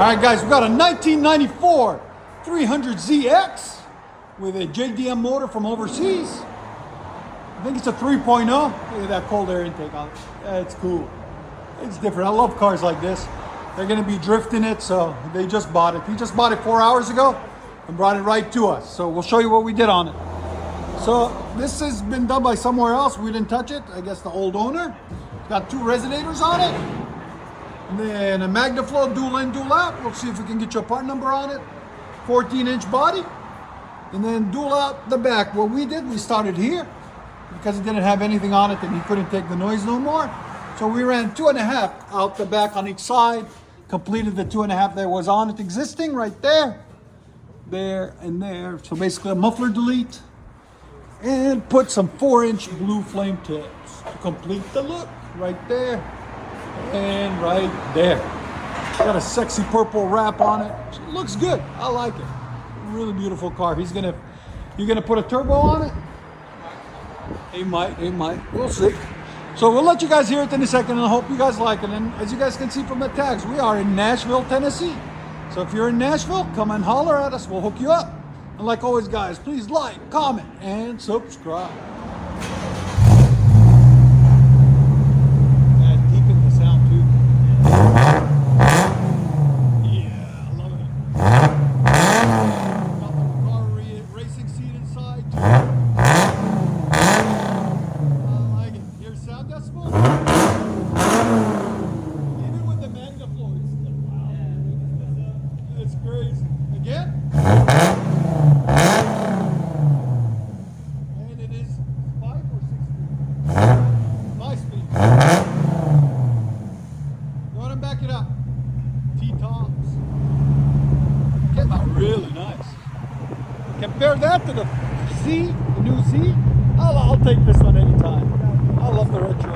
All right, guys, we got a 1994 300ZX with a JDM motor from overseas. I think it's a 3.0. Look at that cold air intake on it. It's cool. It's different. I love cars like this. They're going to be drifting it, so they just bought it. He just bought it 4 hours ago and brought it right to us. So we'll show you what we did on it. So this has been done by somewhere else. We didn't touch it. I guess the old owner. It's got 2 resonators on it. And then a MagnaFlow dual in, dual out. We'll see if we can get your part number on it. 14-inch body. And then dual out the back. What we did, we started here because it didn't have anything on it and he couldn't take the noise no more. So we ran 2.5 out the back on each side. Completed the 2.5 that was on it existing right there. There and there. So basically a muffler delete. And put some 4-inch blue flame tips to complete the look right there. And right there. Got a sexy purple wrap on it. It looks good. I like it. Really beautiful car. You're gonna put a turbo on it? He might. We'll see. So we'll let you guys hear it in a second, and I hope you guys like it. And as you guys can see from the tags, we are in Nashville, Tennessee. So if you're in Nashville, come and holler at us. We'll hook you up. And like always, guys, please like, comment, and subscribe. Even with the MagnaFlow, it's still loud. It's crazy. Again. And it is 5 or 6 speed. 5 speed. Go ahead and back it up. T-tops. Came out really nice. Compare that to the Z, the new Z. I'll take this one anytime. I love the retro.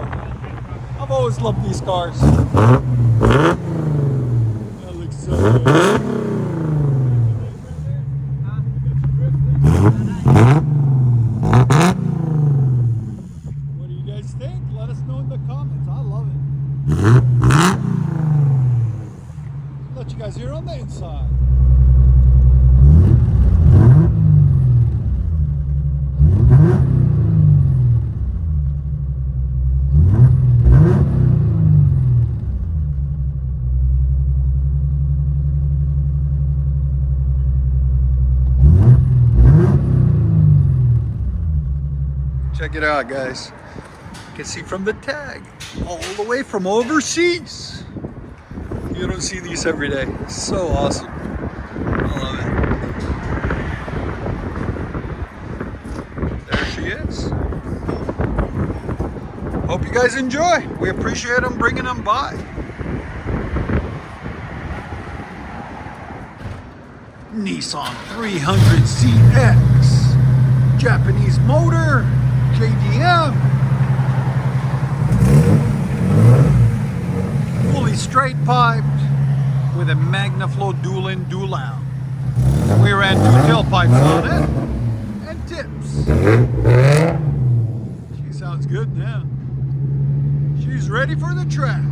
I've always loved these cars. That looks so good. What do you guys think? Let us know in the comments. I love it. Let you guys hear on the inside. Check it out, guys. You can see from the tag, all the way from overseas. You don't see these every day. So awesome. I love it. There she is. Hope you guys enjoy. We appreciate them bringing them by. Nissan 300ZX. Japanese motor. JDM, fully straight piped with a MagnaFlow dual in, dual out. We ran 2 tailpipes on it and tips. She sounds good now. She's ready for the track.